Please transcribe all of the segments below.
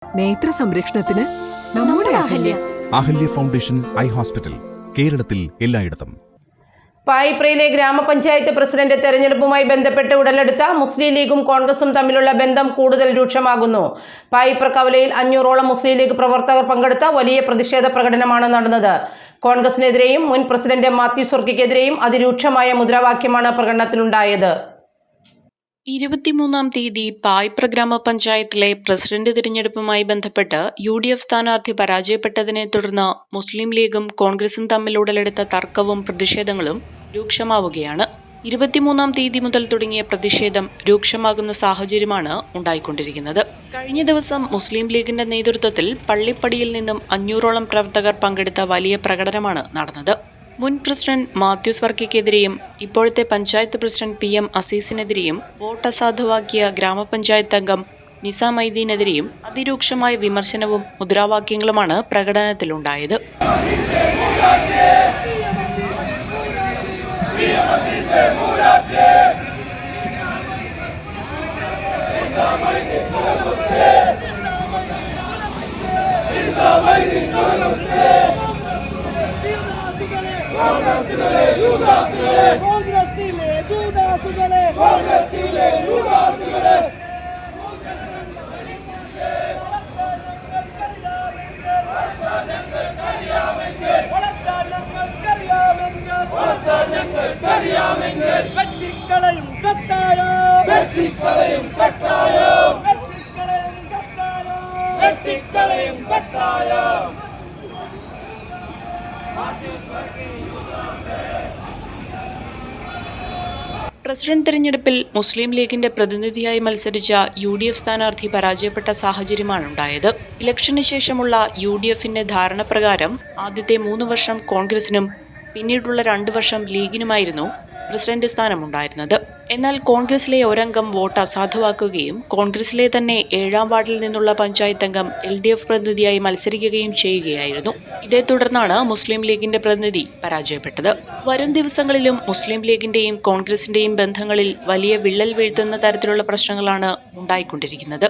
നേത്ര സംരക്ഷണത്തിന് നമ്മുടെ Ahalya. Ahalya foundation eye hospital, കേരളത്തിൽ എല്ലായിടത്തും. പായിപ്രയിലെ ഗ്രാമപഞ്ചായത്ത് പ്രസിഡന്റ് തെരഞ്ഞെടുപ്പുമായി ബന്ധപ്പെട്ട് ഉടലെടുത്ത മുസ്ലിം ലീഗും കോൺഗ്രസും തമ്മിലുള്ള ബന്ധം കൂടുതൽ രൂക്ഷമാകുന്നു. പായിപ്ര കവലയിൽ 500ഓളം മുസ്ലിം ലീഗ് പ്രവർത്തകർ പങ്കെടുത്ത വലിയ പ്രതിഷേധ പ്രകടനമാണ് നടന്നത്. കോൺഗ്രസിനെതിരെയും മുൻ പ്രസിഡന്റ് മാത്യൂസ് വർക്കിക്കെതിരെയും അതിരൂക്ഷമായ മുദ്രാവാക്യമാണ് പ്രകടനത്തിലുണ്ടായത്. 23-ാം തീയതി പായിപ്ര ഗ്രാമപഞ്ചായത്തിലെ പ്രസിഡന്റ് തിരഞ്ഞെടുപ്പുമായി ബന്ധപ്പെട്ട് UDF സ്ഥാനാർത്ഥി പരാജയപ്പെട്ടതിനെ തുടർന്ന് മുസ്ലിം ലീഗും കോൺഗ്രസും തമ്മിൽ ഉടലെടുത്ത തർക്കവും പ്രതിഷേധങ്ങളും രൂക്ഷമാവുകയാണ്. 23-ാം തീയതി മുതൽ തുടങ്ങിയ പ്രതിഷേധം രൂക്ഷമാകുന്ന സാഹചര്യമാണ് ഉണ്ടായിക്കൊണ്ടിരിക്കുന്നത്. കഴിഞ്ഞ ദിവസം മുസ്ലിം ലീഗിന്റെ നേതൃത്വത്തിൽ പള്ളിപ്പടിയിൽ നിന്നും 500ഓളം പ്രവർത്തകർ പങ്കെടുത്ത വലിയ പ്രകടനമാണ് നടന്നത്. മുൻ പ്രസിഡന്റ് മാത്യൂസ് വർക്കിക്കെതിരെയും ഇപ്പോഴത്തെ പഞ്ചായത്ത് പ്രസിഡന്റ് PM അസീസിനെതിരെയും വോട്ട് അസാധുവാക്കിയ ഗ്രാമപഞ്ചായത്ത് അംഗം നിസാം മൈദീനെതിരെയും അതിരൂക്ഷമായ വിമർശനവും മുദ്രാവാക്യങ്ങളുമാണ് പ്രകടനത്തിലുണ്ടായത്. പ്രസിഡന്റ് തെരഞ്ഞെടുപ്പിൽ മുസ്ലിം ലീഗിന്റെ പ്രതിനിധിയായി മത്സരിച്ച UDF സ്ഥാനാർത്ഥി പരാജയപ്പെട്ട സാഹചര്യമാണുണ്ടായത്. ഇലക്ഷന് ശേഷമുള്ള UDFന്റെ ധാരണപ്രകാരം ആദ്യത്തെ 3 വർഷം കോൺഗ്രസിനും പിന്നീടുള്ള 2 വർഷം ലീഗിനുമായിരുന്നു പ്രസിഡന്റ് സ്ഥാനമുണ്ടായിരുന്നത്. എന്നാൽ കോൺഗ്രസിലെ ഒരംഗം വോട്ട് അസാധുവാക്കുകയും കോൺഗ്രസിലെ തന്നെ 7-ാം വാർഡിൽ നിന്നുള്ള പഞ്ചായത്ത് അംഗം LDF പ്രതിനിധിയായി മത്സരിക്കുകയും ചെയ്യുകയായിരുന്നു. ഇതേ തുടർന്നാണ് മുസ്ലിം ലീഗിന്റെ പ്രതിനിധി പരാജയപ്പെട്ടത്. വരും ദിവസങ്ങളിലും മുസ്ലിം ലീഗിന്റെയും കോൺഗ്രസിന്റെയും ബന്ധങ്ങളിൽ വലിയ വിള്ളൽ വീഴ്ത്തുന്ന തരത്തിലുള്ള പ്രശ്നങ്ങളാണ് ഉണ്ടായിക്കൊണ്ടിരിക്കുന്നത്.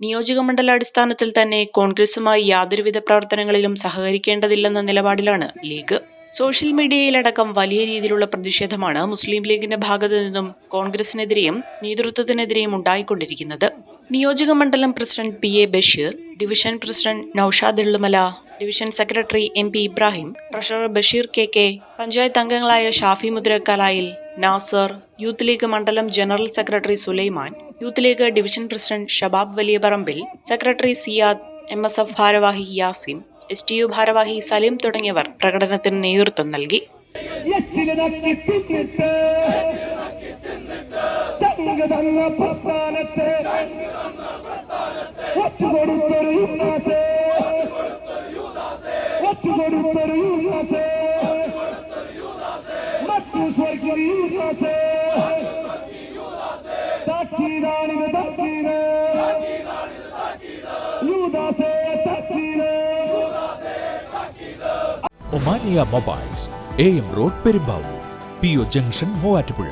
നിയോജകമണ്ഡലാടിസ്ഥാനത്തിൽ തന്നെ കോൺഗ്രസുമായി യാതൊരുവിധ പ്രവർത്തനങ്ങളിലും സഹകരിക്കേണ്ടതില്ലെന്ന നിലപാടിലാണ് ലീഗ്. സോഷ്യൽ മീഡിയയിലടക്കം വലിയ രീതിയിലുള്ള പ്രതിഷേധമാണ് മുസ്ലിം ലീഗിന്റെ ഭാഗത്തു നിന്നും കോൺഗ്രസിനെതിരെയും നേതൃത്വത്തിനെതിരെയും ഉണ്ടായിക്കൊണ്ടിരിക്കുന്നത്. നിയോജകമണ്ഡലം president PA Basheer, division president Naushad Ellumala, division secretary MP Ibrahim, treasurer Basheer KK, panchayat അംഗങ്ങളായ ഷാഫി മുദ്രക്കാലായിൽ, നാസർ, യൂത്ത് ലീഗ് മണ്ഡലം general secretary Sulaiman, youth league division president Shabab Valiya Parambil, secretary Siyad, MSF ഭാരവാഹി യാസിം, STU ഭാരവാഹി സലീം തുടങ്ങിയവർ പ്രകടനത്തിന് നേതൃത്വം നൽകി. Omania mobiles, AM road Perumbavoor, PO junction Muvattupuzha.